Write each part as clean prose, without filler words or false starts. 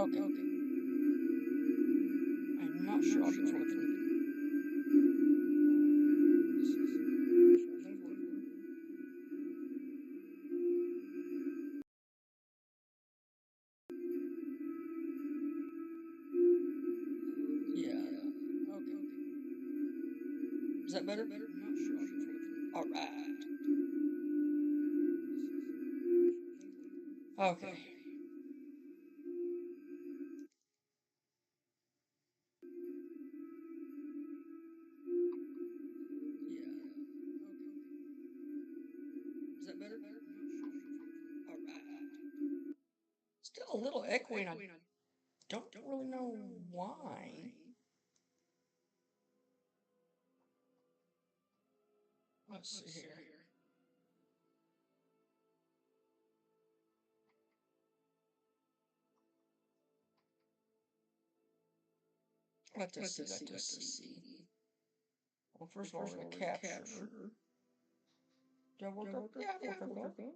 Okay. I'm not sure I'll be working. Yeah. Okay. Is that better? I'm not sure I'll be working. All right. Okay. Yeah. Okay. Is that better? All right. Still a little echoing. I don't really know why. Let's see here. Let us see. Well, first of all, we're going to capture. Did that work out? Yeah, it worked out.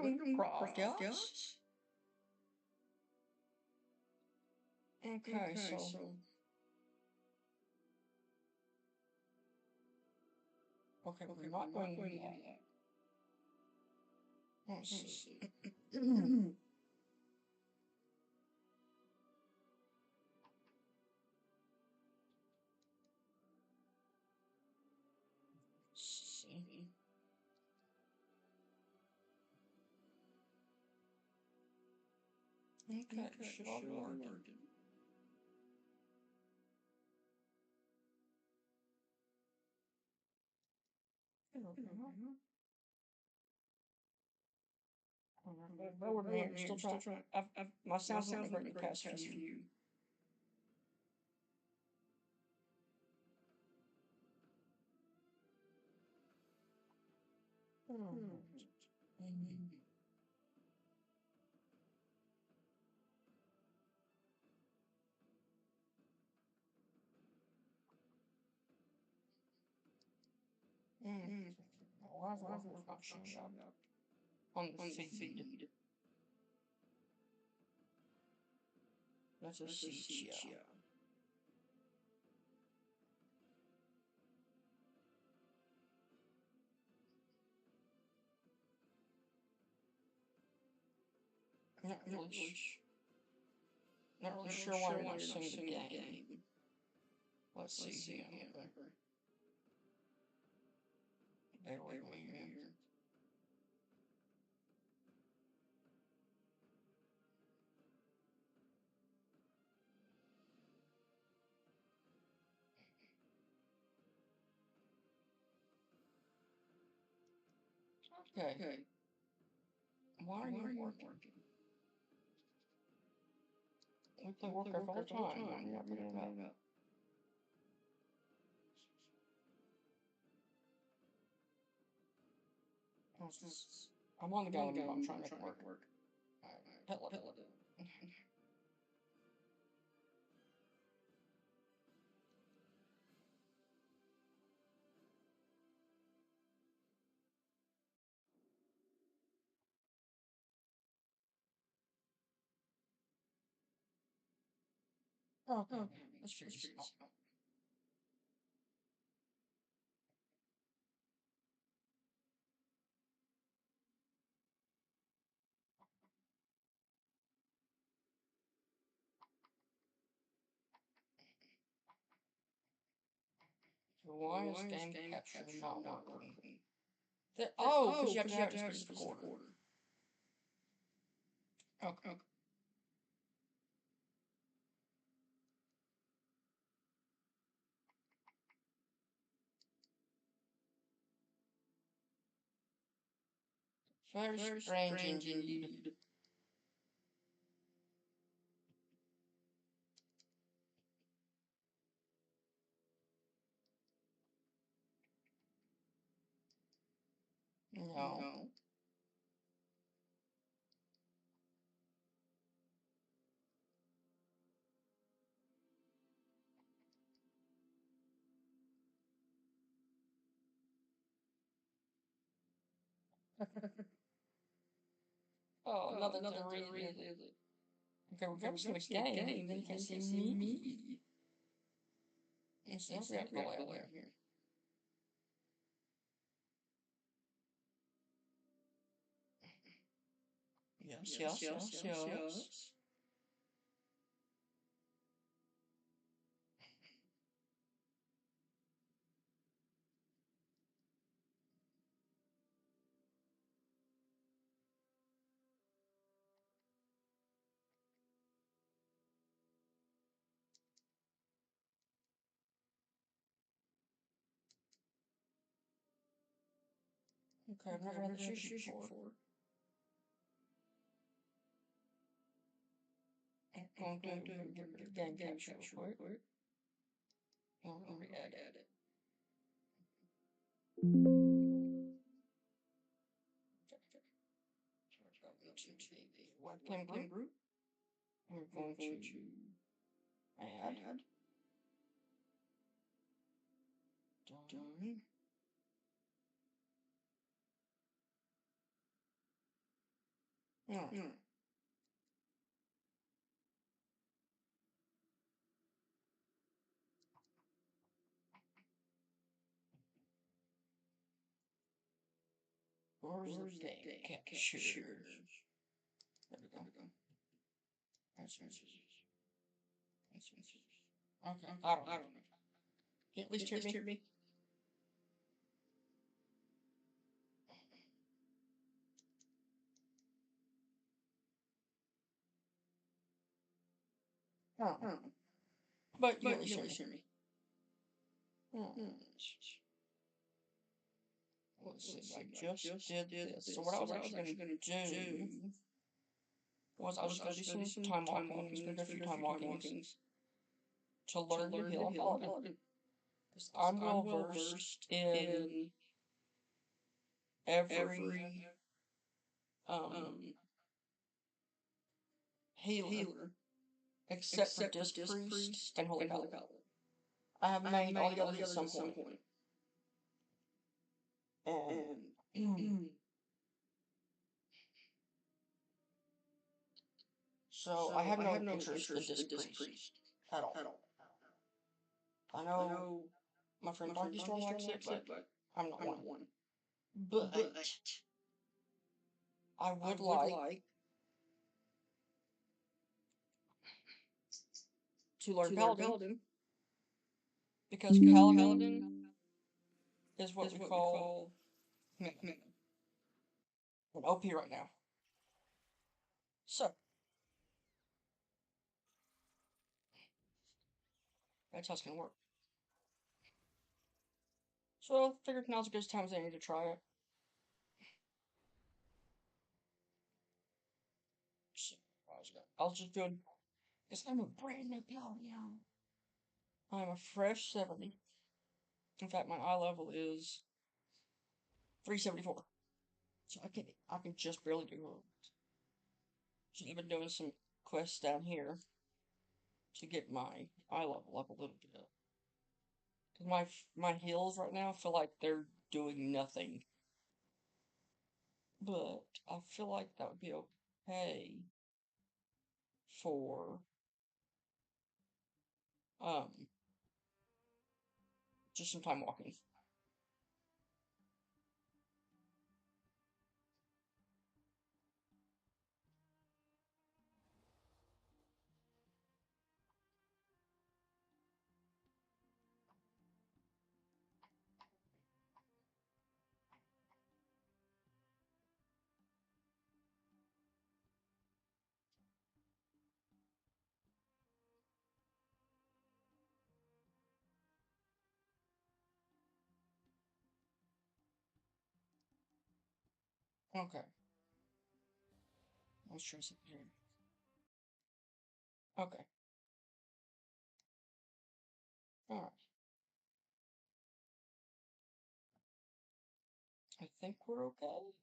We can breakouts. Okay, so. Okay, we're not going to do that. Let's see. See. Okay, should all be working. Bear with me, I'm still trying. My sound's not great the past few. Why is it not showing up on the feed? Let's just see. Not really sure why you're not seeing the game. Let's see here. Bear with me here. Okay. Why are you working? We play Warcraft all the time. Why are you not putting it up? I'm on the game, I'm trying to make it work. Alright, pellet. Okay, let's figure this out. So why is game capture not working? Because you have to have it in a specific order. Okay. Very strange indeed. No. Oh, nothing to read, is it? Okay, we're going to the game, and then you can see me. Let's see, we have to go out here. Yes. Okay, I've never had the sushi before. I'm going to get rid of game capture real quick. I'm going to re-add it. Webcam group. We're going to add. Done. Alright. Where's the game capture? There we go. Okay, I don't know. Can you at least hear me? Oh. But you can at least hear me. Let's see, I just did this. So what I was actually going to do was I was going to do some time walking. I was going to do a few time walkings to learn the heal on Paladin. Because I'm well versed in every healer except for Disc Priest and Holy Paladin. I have made all the others at some point. And so I have no interest in Disc Priest at all. I know my friend Donkey Storm likes it, but I'm not one. But I would like to learn Paladin because Paladin is what we call an OP right now. So that's how it's gonna work. So I figured now's as good a time as any to try it. So I was just doing because I'm a brand new Paladin. I'm a fresh 70. In fact, my eye level is 374. So I can just barely do it. So I've been doing some quests down here to get my eye level up a little bit. Cause my heals right now feel like they're doing nothing. But I feel like that would be okay for just some time walking. Okay. Let's try something here. Okay. Alright. I think we're okay.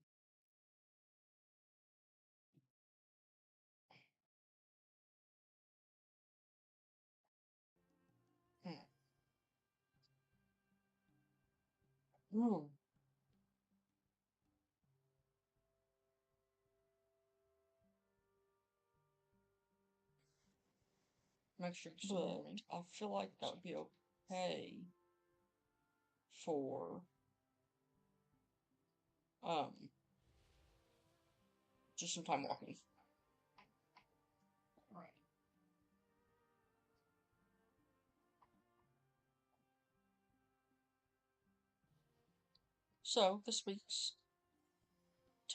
Hmm. Make sure it's but I feel like that would be okay for just some time walking. Right. So this week's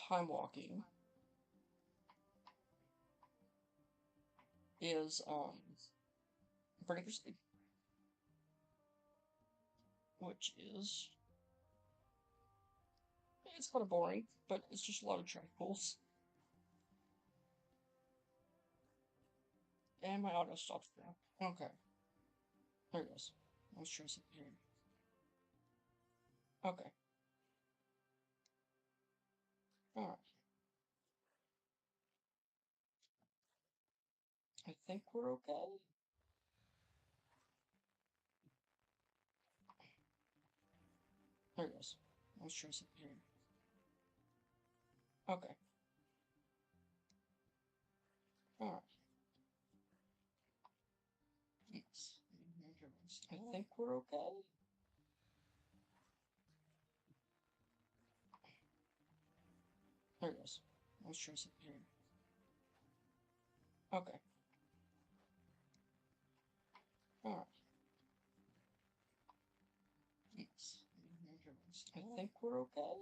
time walking is Burning Crusade, which is it's kind of boring, but it's just a lot of track pulls. And my auto stopped now. Okay. There it goes. Let's try something here. Okay. Alright. I think we're okay. There it goes. Let's try something here. Okay. Alright. Yes. I think we're okay. There it goes. Let's try something here. Okay. Alright. Yes. I think we're okay.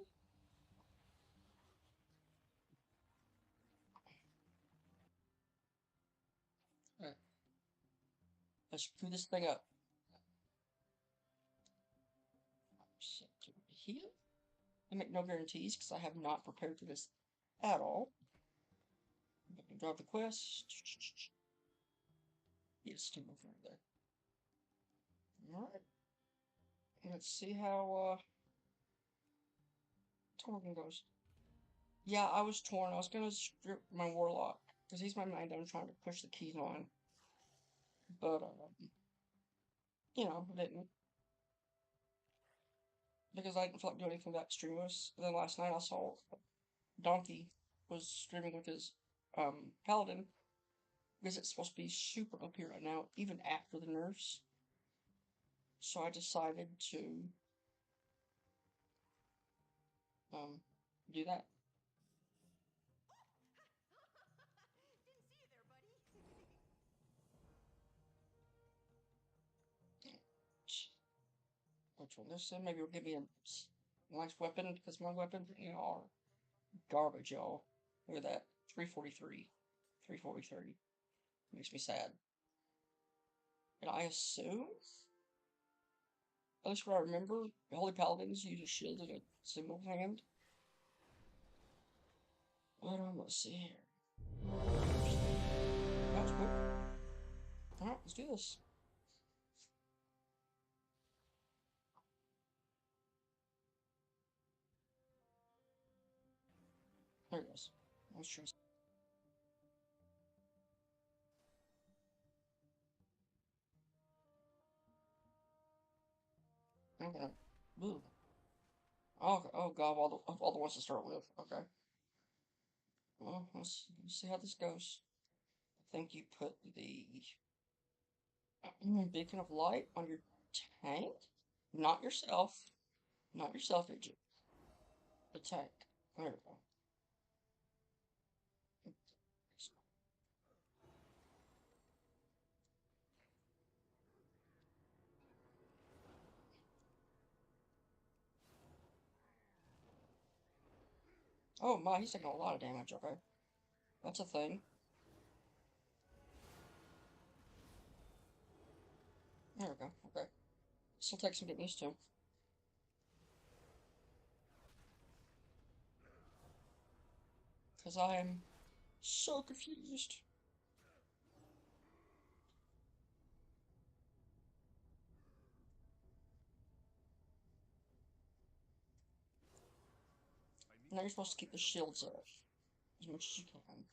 Alright. Let's clean this thing up. Set to here. I make no guarantees because I have not prepared for this at all. I can drop the quest. Yes, to move right there. Alright. Let's see how Torgen goes. Yeah, I was torn. I was gonna strip my warlock because he's my main. I'm trying to push the keys on, but you know, I didn't because I didn't feel like doing anything that strenuous. And then last night I saw Donkey was streaming with his paladin because it's supposed to be super OP right now, even after the nerfs. So I decided to do that. Which one? This maybe will give me a nice weapon because my weapons are garbage, y'all. Look at that. 343. 343. Makes me sad. And I assume, at least what I remember, the Holy Paladins use a shield in a single hand. But let's see here. That was cool. Alright, let's do this. There it goes. Let's try. Okay. Ooh. Oh, oh god, all the ones to start with. Okay. Well, let's see how this goes. I think you put the beacon of light on your tank, not yourself, not yourself, Agent. The tank. There we go. Oh my, he's taking a lot of damage. Okay, that's a thing. There we go. Okay, still takes some getting used to. Because I am so confused. Now you're supposed to keep the shields up as much as you can.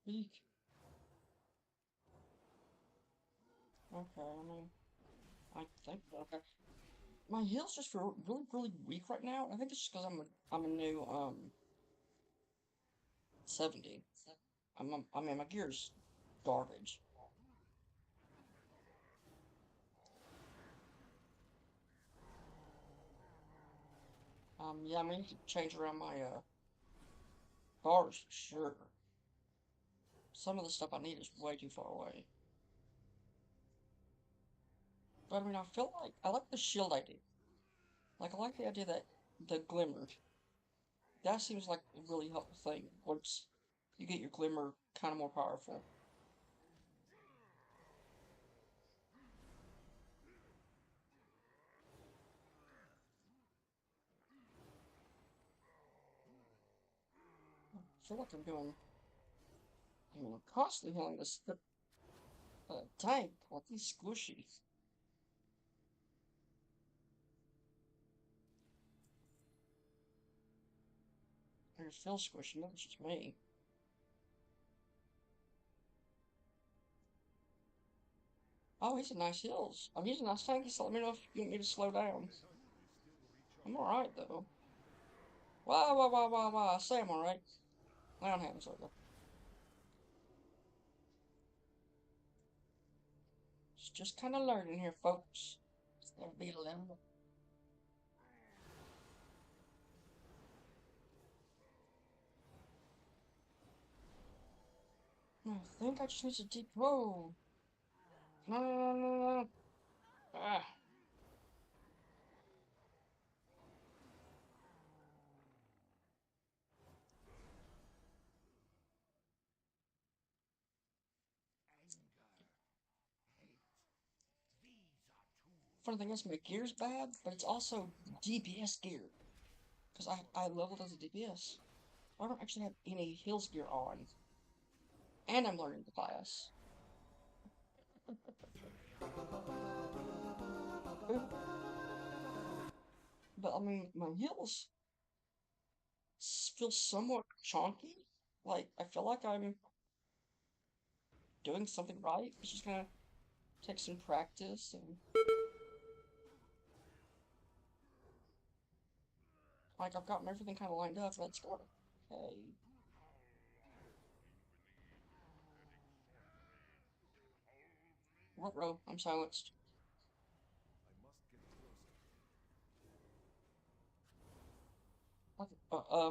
Eek. Okay, I mean, I think okay. My heals just feel really, really weak right now. I think it's just because I'm a new 70. I mean, my gear's garbage. Yeah, I mean, you could change around my bars for sure. Some of the stuff I need is way too far away. But I mean, I feel like I like the shield idea. Like I like the idea that the glimmer. That seems like a really helpful thing once you get your glimmer kind of more powerful. I feel like I'm constantly healing this tank. Like he's squishy. I just feel squishy. Maybe it's just me. Oh, he's a nice heals. I'm using nice tank. So let me know if you want me to slow down. I'm alright though. Wow, wow, wow, wow, wow. I say I'm alright. I don't have so just kind of learning here, folks. It's gonna be a little. I think I just need to deep. Whoa. No, no, no, no, no. Ah. Funny thing is, my gear's bad, but it's also DPS gear. Because I leveled as a DPS. I don't actually have any heals gear on. And I'm learning the class. But I mean, my heals feel somewhat chonky. Like, I feel like I'm doing something right. It's just gonna take some practice and, like, I've gotten everything kind of lined up. Let's go. Okay. What row? I'm silenced. Okay.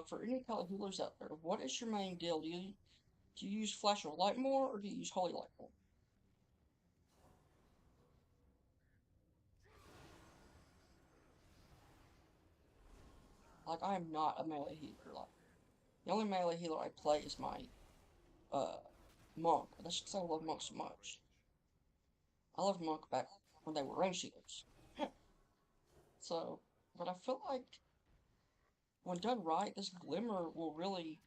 For any Kali healers out there, what is your main deal? Do you use Flash of Light more, or do you use Holy Light more? Like, I am not a melee healer. Like, the only melee healer I play is my, uh, Monk. That's because I love Monk so much. I loved Monk back when they were range healers. So, but I feel like when done right, this Glimmer will really.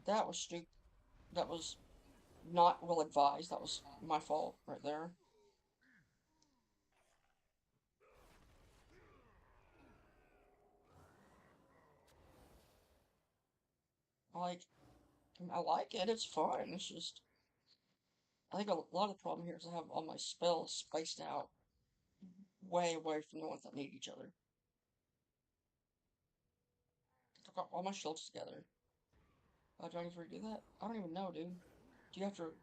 That was stupid. That was not well advised. That was my fault right there. Like, I like it. It's fun. It's just I think a lot of the problem here is I have all my spells spaced out way away from the ones that need each other. I've got all my shields together. Do I need to redo that? I don't even know, dude. Do you have to?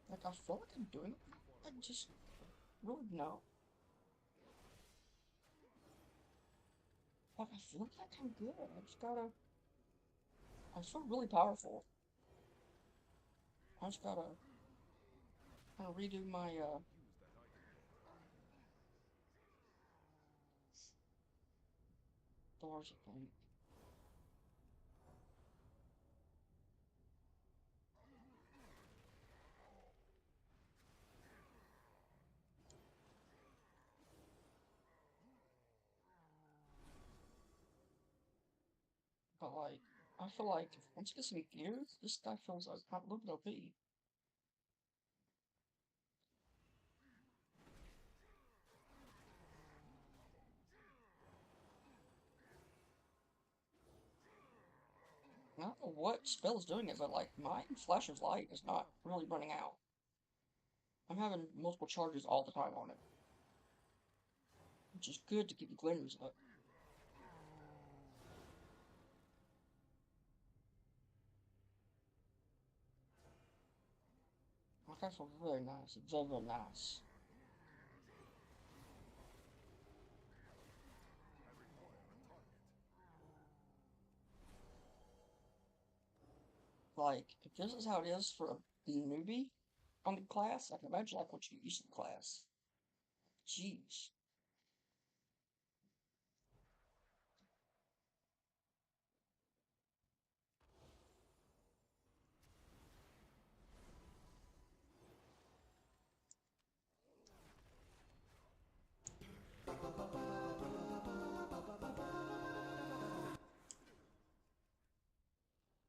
Like, I feel like I'm doing it. I just really no. Like, I feel like I'm good. I just gotta. I feel really powerful. I just gotta kind of redo my doors, I think. But like, I feel like once you get some gear, this guy feels like a little bit OP. I don't know what spell is doing it, but like my Flash of Light is not really running out. I'm having multiple charges all the time on it, which is good to keep the glimmers up. Like, that's very nice. It's very, very nice. Like, if this is how it is for a newbie on the class, I can imagine like what you get used to the class. Jeez.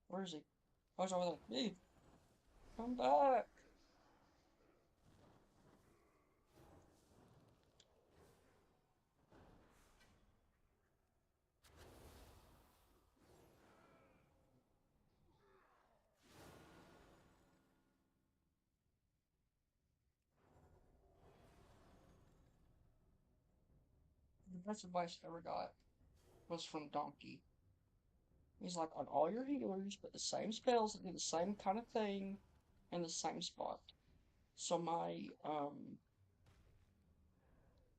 Where is he? Oh, he's over there. Hey, come back. The best advice I ever got was from Donkey. He's like, on all your healers, put the same spells that do the same kind of thing in the same spot. So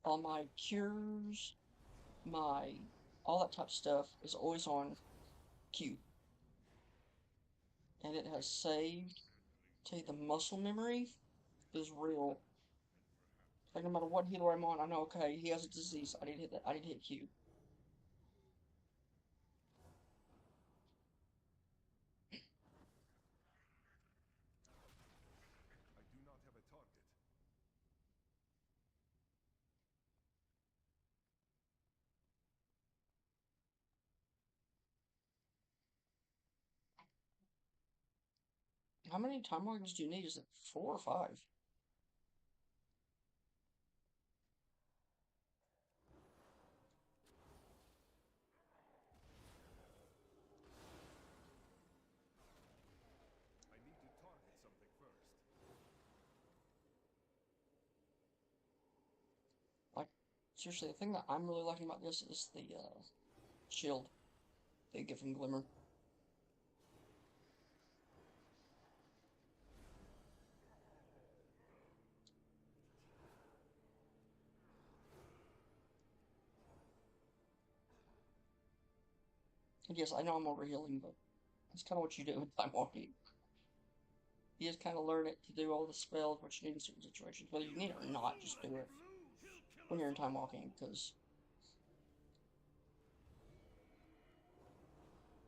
all my cures, my all that type of stuff is always on Q, and it has saved. Tell you the muscle memory is real. Like no matter what healer I'm on, I know okay he has a disease. I need to hit that. I need to hit Q. How many time walkers do you need? Is it 4 or 5? Like seriously, the thing that I'm really liking about this is the shield they get from Glimmer. And yes, I know I'm overhealing, but that's kind of what you do with time walking. You just kind of learn it to do all the spells which you need in certain situations, whether you need it or not. Just do it when you're in time walking, because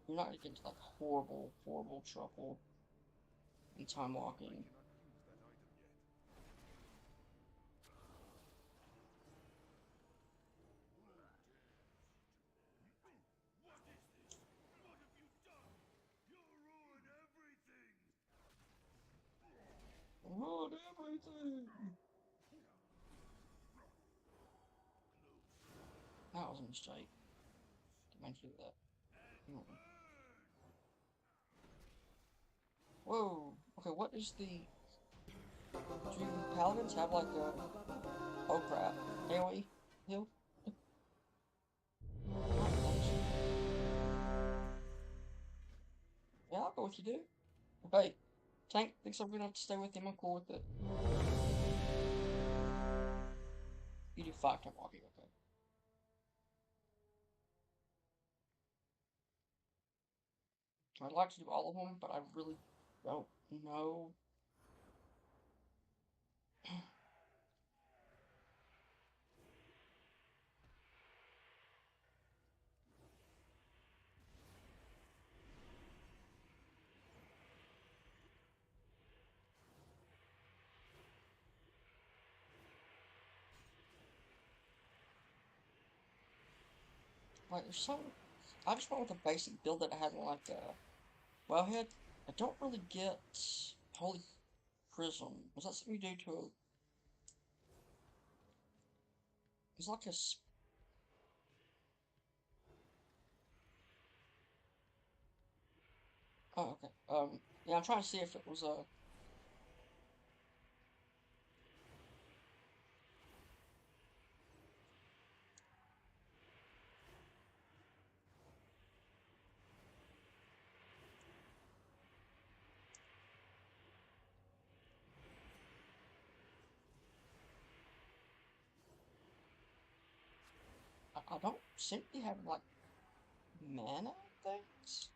you're not gonna get into like horrible, horrible trouble in time walking. Ruin everything. That was a mistake. Didn't mean to do that. Mm. Whoa. Okay, what is the? Do paladins have like a? Oh crap! AOE heal? Yeah, I'll go with you, dude. Hey, Tank thinks I'm gonna have to stay with him. I'm cool with it. You do 5 time walking, okay? I'd like to do all of them, but I really don't know. Like, there's some. I just went with a basic build that I had like Wellhead. I don't really get Holy Prism. Was that something you do to a. It's like a. Oh, okay. Yeah, I'm trying to see if it was a. I don't seem to be having like mana things,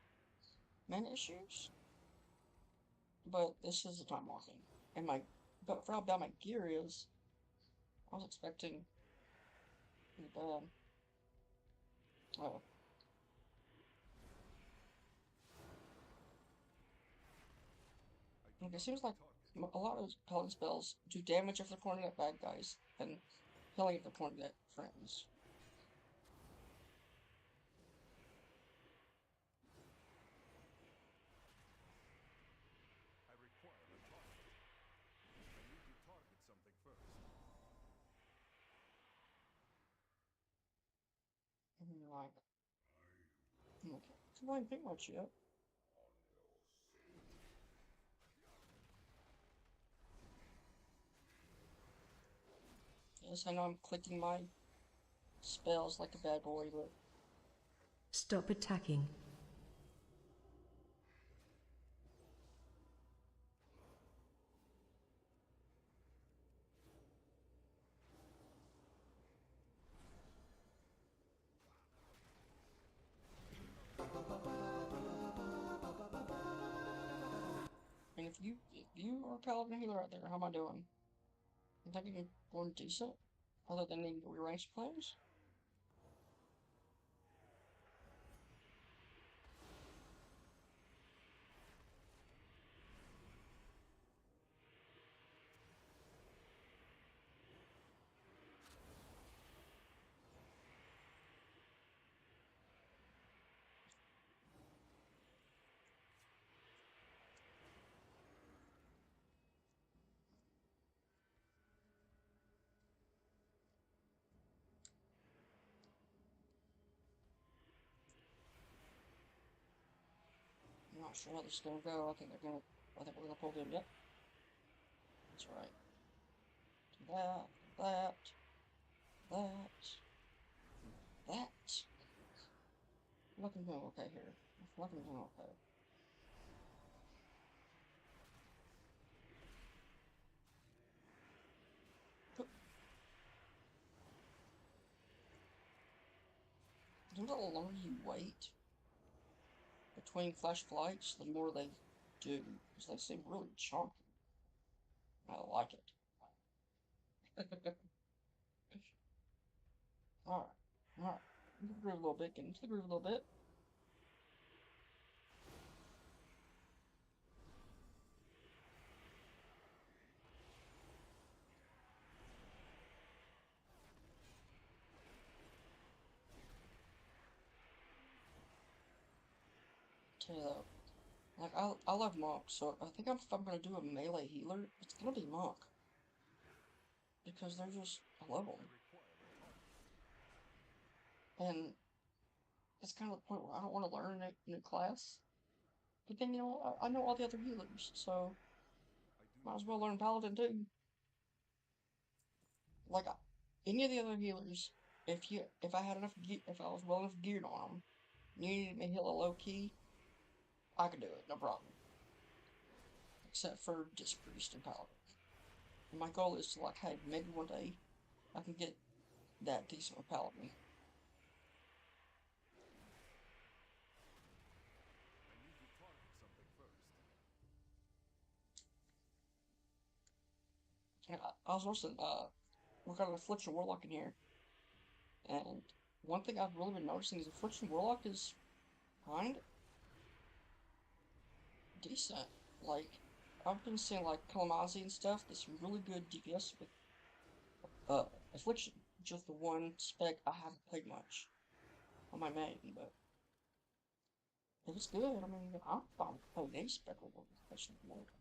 mana issues, but this is the time walking. And my, but for how bad my gear is, I was expecting pretty bad. Oh, okay. Seems like a lot of paladin spells do damage if they're pointed at bad guys, and healing if they're pointed at friends. I require a target. I need to target something first. Like, okay, so I didn't think much yet. Yes, I know I'm clicking my spells like a bad boy, but Stop attacking. I mean, if you are a paladin healer out there, how am I doing? I think I'm doing decent, other than needing to rearrange players. I'm not sure how this is gonna go. I think we're gonna pull them. Yep, that's right. Do that, that, that, that. Look, I'm doing okay here. Look, I'm doing okay. The longer you wait between flash flights, the more they do, because they seem really chunky. I like it. Alright, alright. You can groove a little bit, get into the groove a little bit. Tell you though, like, I love Monk, so I think if I'm gonna do a melee healer, it's gonna be Monk. Because they're just, I love I them. require a target. And it's kind of the point where I don't want to learn a new class. But then, I know all the other healers, so I do might not as well have learn enough Paladin mana. too. Like, any of the other healers, if I had enough, if I was well enough geared on them, needed me to heal a low key, I could do it, no problem. Except for Disc Priest and Paladin. And my goal is to, like, hey, maybe one day I can get that decent with Paladin. I need to target something first. And I was watching, we got an Affliction Warlock in here, and one thing I've really been noticing is Affliction Warlock is kind of decent. Like, I've been seeing, like, Kalamazi and stuff that's really good DPS with, Affliction. Just the one spec I haven't played much on my main, but if it's good, I mean, I'm fine with playing any spec over Affliction Warlock.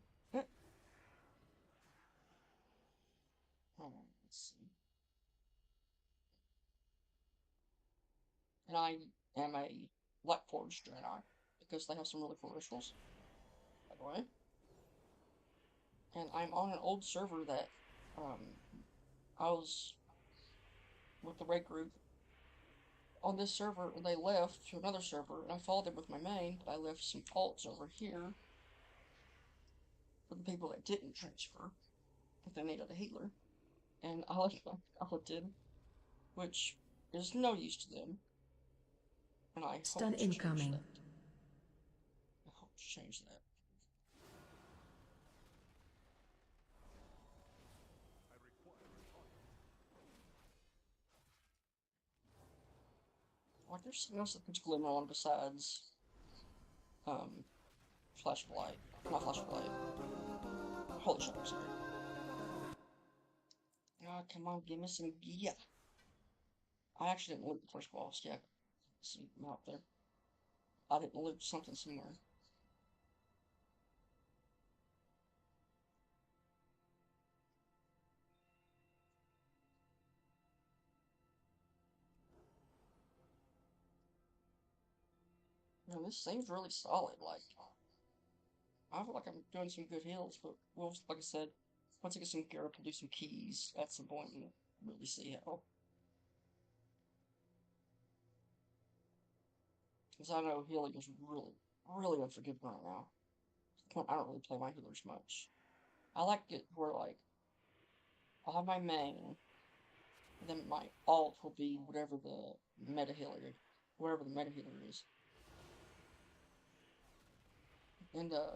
Let's see. And I am a Lightforged Draenei. because they have some really cool rituals, by the way. And I'm on an old server that I was with the raid group on this server, and they left to another server, and I followed them with my main, but I left some alts over here for the people that didn't transfer, if they needed a healer. And I left my paladin, which is no use to them. And I Stun hope to change incoming. that. I hope to change that. I require a target. Like, there's something else that puts glimmer on besides, flashlight. Not flashlight. Holy shit, I'm sorry. Ah, come on, give me some gear. I actually didn't loot the first boss yet. See him out there. I didn't loot something somewhere. Man, this seems really solid. Like, I feel like I'm doing some good heals, but well, like I said, once I get some gear up and do some keys, at some point we'll really see how. Because I know healing is really, really unforgiving right now. I don't really play my healers much. I like it where, like, I'll have my main, and then my alt will be whatever the meta healer, whatever the meta healer is. And, okay,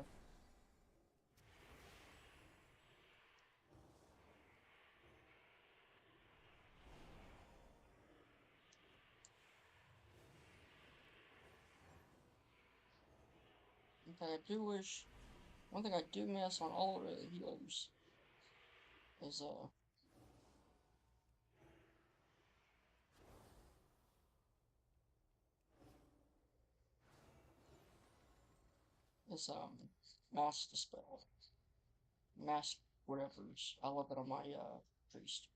I do wish, one thing I do miss on all of the healers is, mass dispel. Mass whatever's. I love it on my, priest.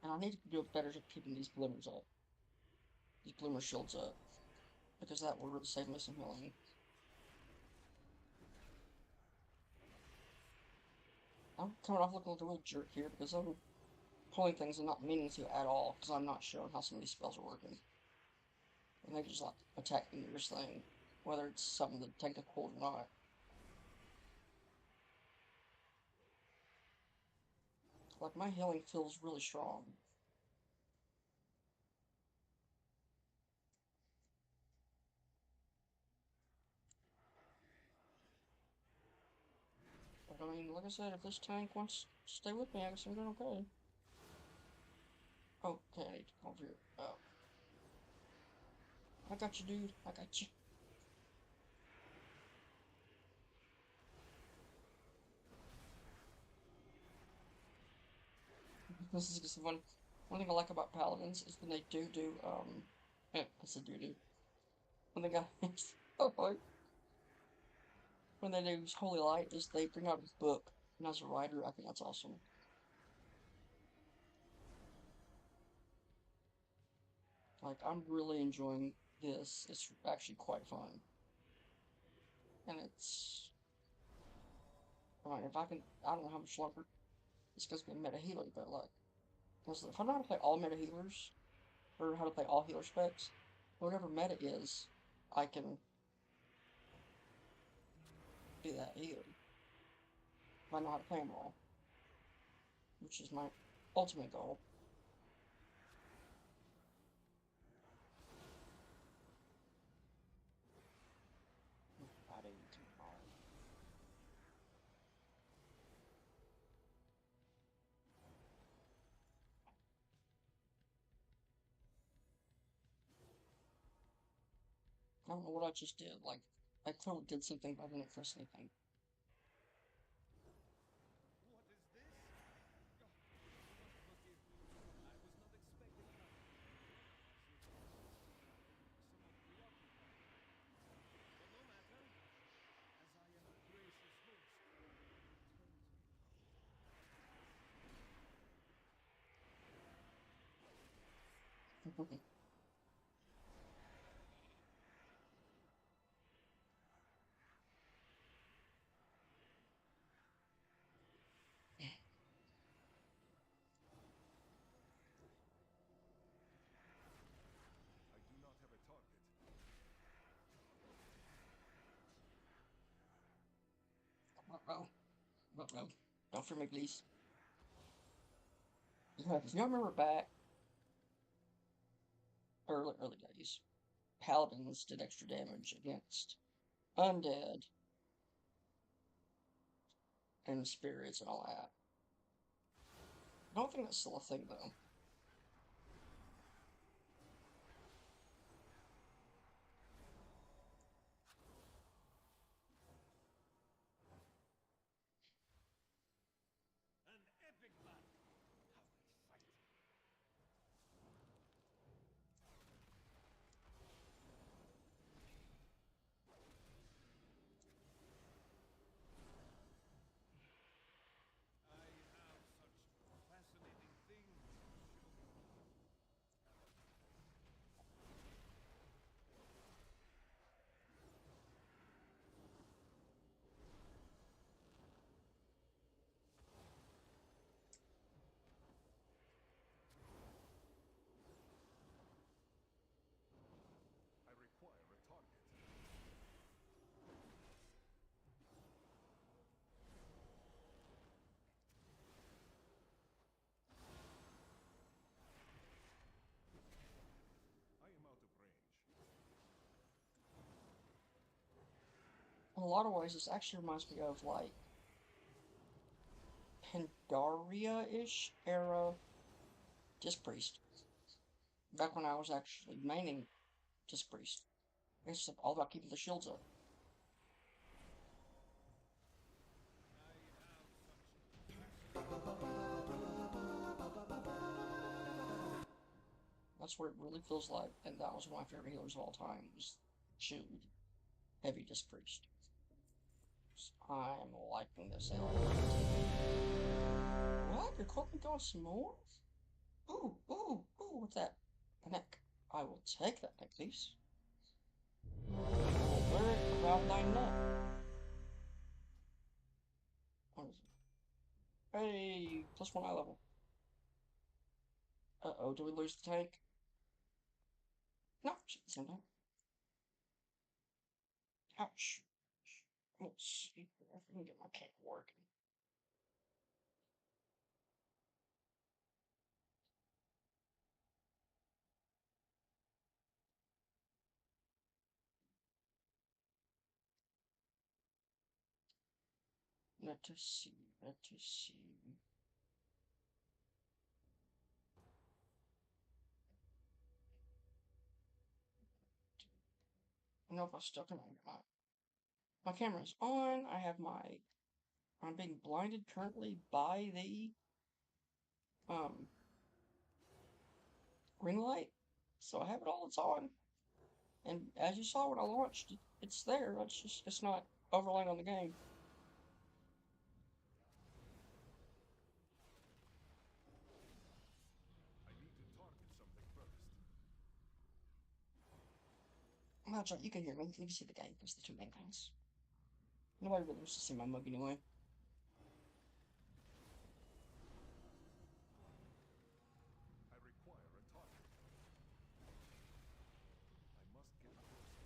And I need to do a better job keeping these glimmers up. These glimmer shields up. Because that will really save me some healing. I'm coming off looking like a real jerk here because I'm pulling things and not meaning to at all, because I'm not showing how some of these spells are working. And they just like attack the nearest thing, whether it's something that technical or not. Like, my healing feels really strong. But I mean, like I said, if this tank wants to stay with me, I guess I'm doing okay. Oh, okay, I need to come over here. Oh. I got you, dude. I got you. This is just one thing I like about paladins is when they do, what's a do? When they got, oh boy. When they do Holy Light is they bring out a book, and as a writer, I think that's awesome. Like, I'm really enjoying this. It's actually quite fun. And it's, I mean, if I can, I don't know how much longer it's going to be a meta healer, but like, if I know how to play all meta healers, or how to play all healer specs, whatever meta is, I can do that healer. If I know how to play them all. Which is my ultimate goal. I didn't do all. I don't know what I just did. Like, I clearly did something, but I didn't press anything. What is this? Oh, forgive me. I was not expecting that. Somewhat preoccupied. But no matter, as I am a gracious host. Return to me. Oh, no. Don't fear me, please. Yeah, if you remember back early days, paladins did extra damage against undead and spirits and all that. I don't think that's still a thing though. An epic battle. How exciting. I have such fascinating things to show you. I require a target. I am out of range. In a lot of ways, this actually reminds me of like Pandaria-ish era Disc Priest. Back when I was actually maining Disc Priest. It's all about keeping the shields up. I have such fascinating. That's what it really feels like, and that was one of my favorite healers of all time, was Shield, Heavy Disc Priest. I'm liking this a lot. What? You're calling going some more? Ooh, what's that? A neck. I will take that neck, please. I will wear it around thy neck. What is it? Hey, +1 eye level. Uh-oh, do we lose the tank? No, shit, the same time. Ouch. Let's see if I can get my tank working. Let us see, let us see. I know if I stuck in my camera's on. I'm being blinded currently by the ring light. So I have it all, it's on. And as you saw when I launched, it's there. It's not overlaying on the game. I need to target something first. That's right, you can hear me. You can see the game, because the two main things. Nobody really wants to see my mug anyway. I require a target. I must get closer.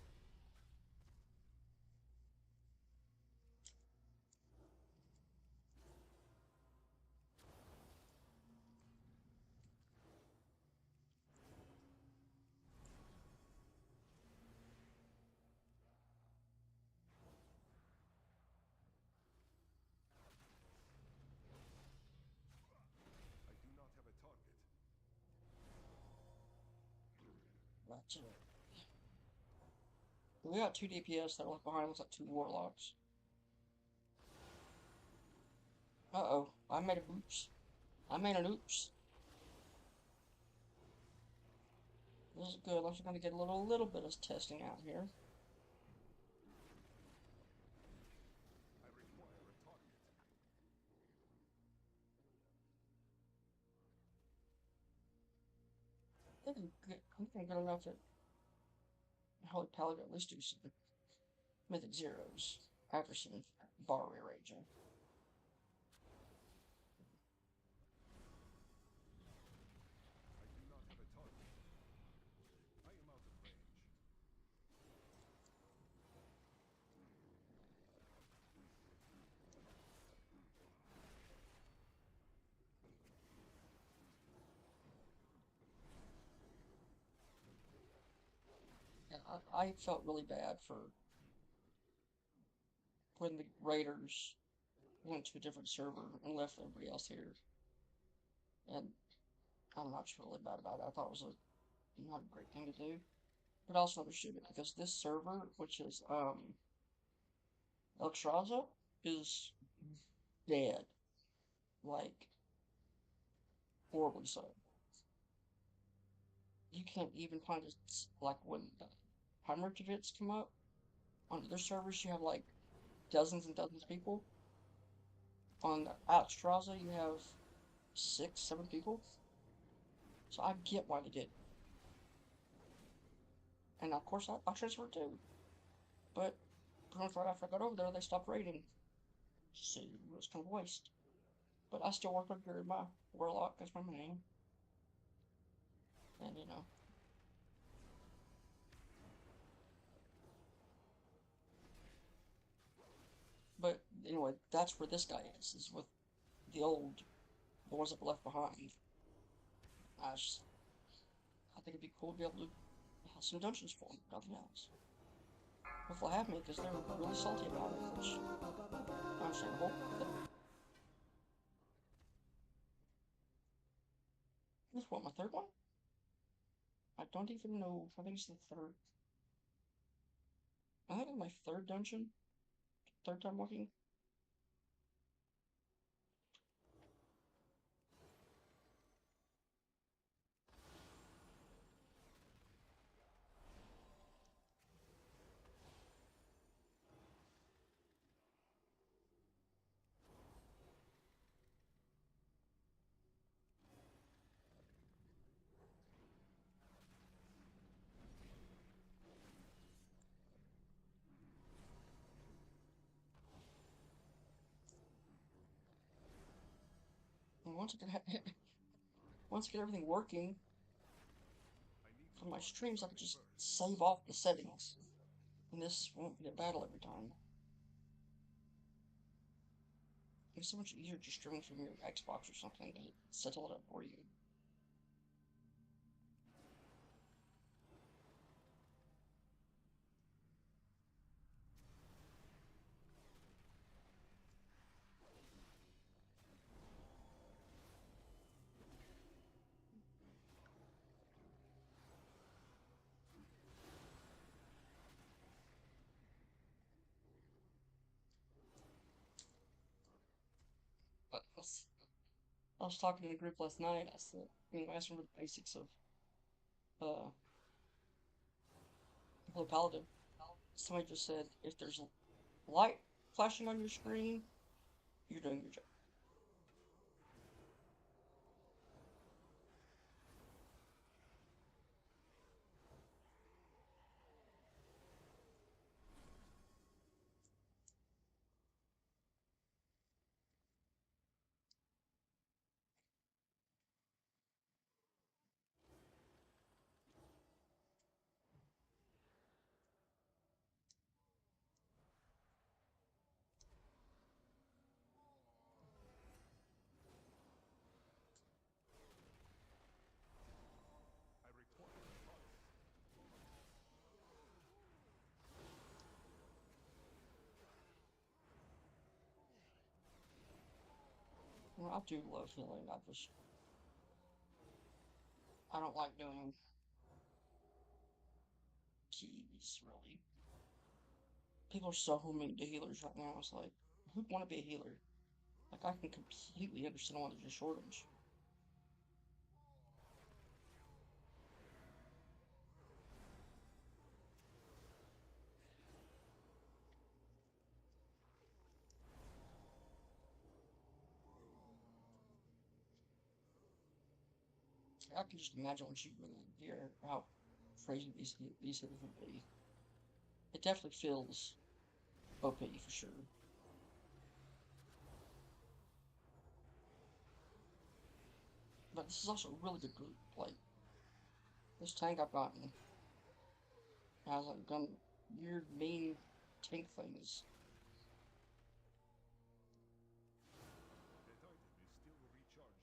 I do not have a target. That's it. We got 2 DPS that are left behind. Looks like 2 warlocks. Uh-oh. I made a oops. I made an oops. This is good. I'm just gonna get a little bit of testing out here. I require a target. I think I'm good enough at Holy Paladin at least do some Mythic Zeros after some bar rearranging. I do not have a target. I am out of range. I felt really bad for when the Raiders went to a different server and left everybody else here. And I'm not really bad about it. I thought it was not a great thing to do. But I also understood it because this server, which is Elxraza, is dead. Like, horribly so. You can't even find it, like, when the Heinrich events come up. On other servers, you have, like, dozens and dozens of people. On Elxraza, you have 6, 7 people. So I get why they did it. And of course, I transferred too. But pretty much right after I got over there, they stopped raiding. So it was kind of a waste. But I still worked under my Warlock as my main. And you know. But anyway, that's where this guy is with the ones that were left behind. I just, I think it'd be cool to be able to have some dungeons for them, nothing else. Hopefully have me, because they're really salty about it, which, understandable. But this is what, my third one? I don't even know. I think it's the third. I think it's my third dungeon. Third time working. And once I get everything working for my streams, I can just save off the settings. And this won't be a battle every time. It's so much easier just streaming from your Xbox or something to settle it up for you. But I was talking in a group last night. I said, you know, asking for the basics of Blue Paladin. Somebody just said if there's light flashing on your screen, you're doing your job. I require parts. Well, I do love healing. I don't like doing keys really. People are so mean to healers right now. It's like, who'd want to be a healer? Like, I can completely understand why there's a shortage. I can just imagine once you really hear how crazy these things would be. It definitely feels OP for sure. But this is also a really good group. Like, this tank I've gotten has like done weird, mean tank things. That item is still recharging.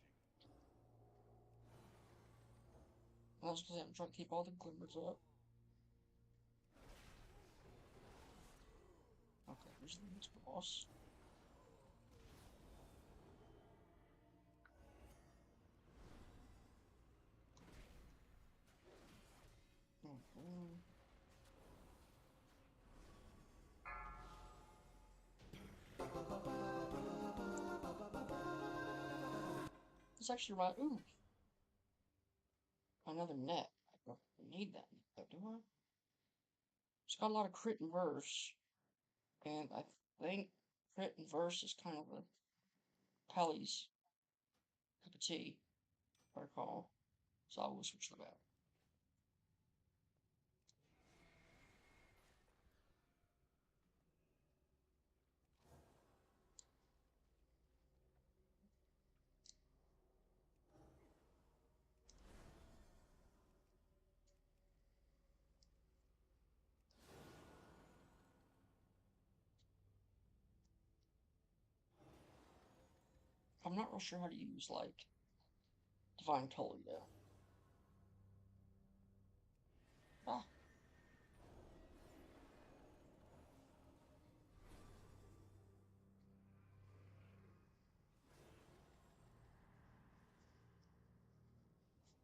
And I was gonna say, I'm trying to keep all the glimmers up. Who's the next boss? It's actually right. Ooh, another net. I don't need that net, do I? It's got a lot of crit and verse, and I think crit and verse is kind of a Pelly's cup of tea, if I recall. So I will switch to that. I'm not real sure how to use, like, Divine Tully, though. Ah.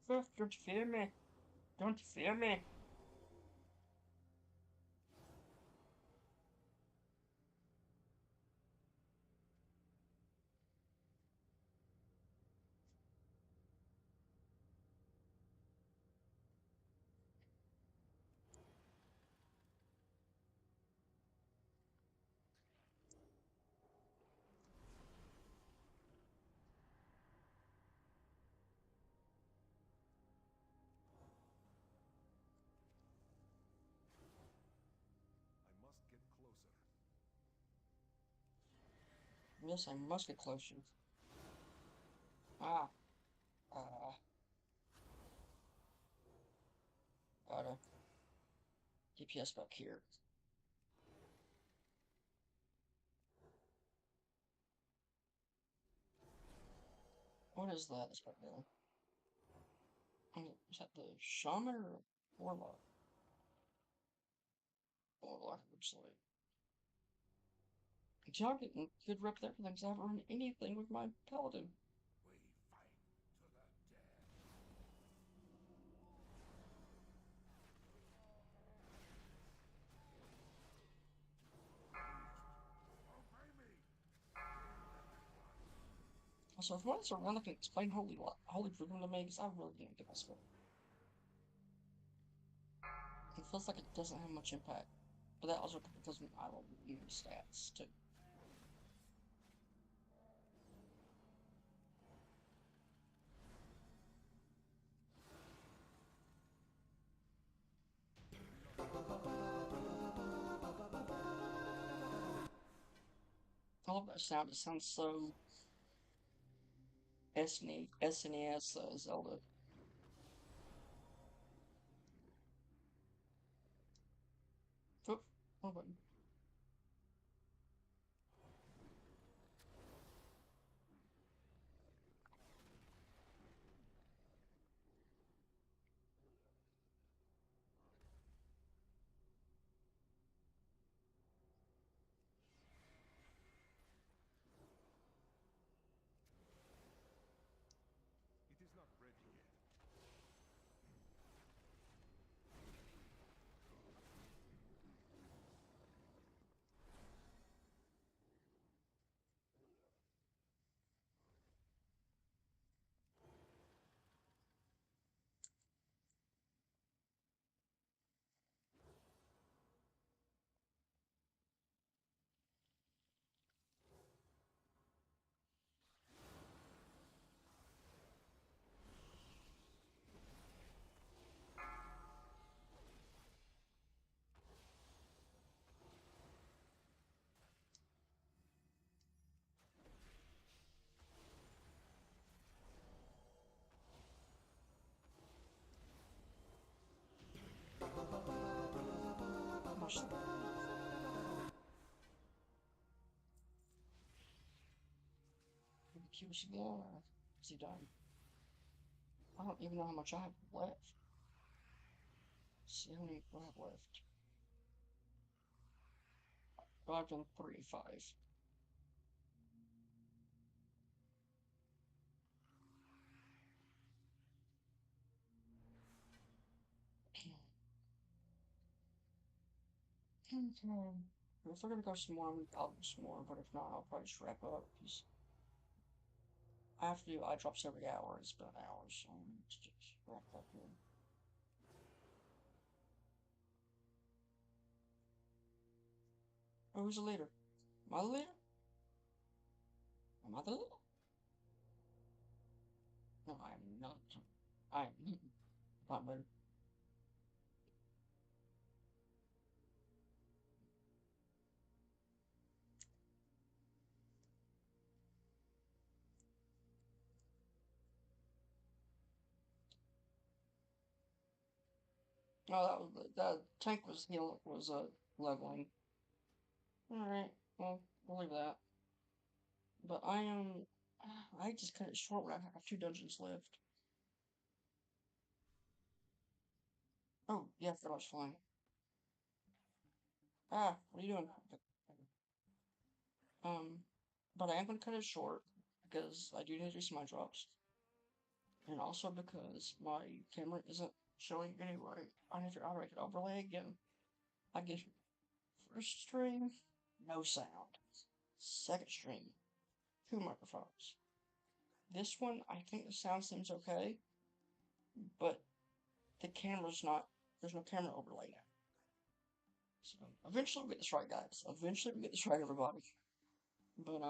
Don't you fear me? Don't you fear me? I must get closer. Yes, I must get closer. Ah. Gotta DPS back here. What is that? That's back there. Is that the shaman or warlock? Warlock looks like. Y'all getting good rep there for things. I haven't run anything with my paladin. We fight to the death. Obey me. Also, if once around, I can explain Holy Freedom to me, because I really didn't get this one. It feels like it doesn't have much impact. But that also because I don't use stats, too. I love that sound. It sounds so SNES Zelda. Oh, wrong button. It is not ready yet. Gosh. Cubes again, or is he done? I don't even know how much I have left. Let's see how many I have left. But I've done 35. If we're gonna go some more, I'll do some more, but if not, I'll probably just wrap up, because I have to do eye drops every hour. It's been an hour, so let's just wrap up here. Oh, who's the leader? Am I the leader? Am I the leader? No, I am not. I am not leader. Oh, that tank was heal was leveling. All right, well we'll leave that. But I am. I just cut it short when I have 2 dungeons left. Oh yeah, I forgot I was flying. Ah, what are you doing? But I am gonna cut it short because I do need to do some eye drops, and also because my camera isn't showing anyway. I need to make an overlay again. I get first stream, no sound. Second stream, 2 microphones. This one, I think the sound seems okay, but the camera's not. There's no camera overlay now. So eventually we get this right, guys. Eventually we get this right, everybody. But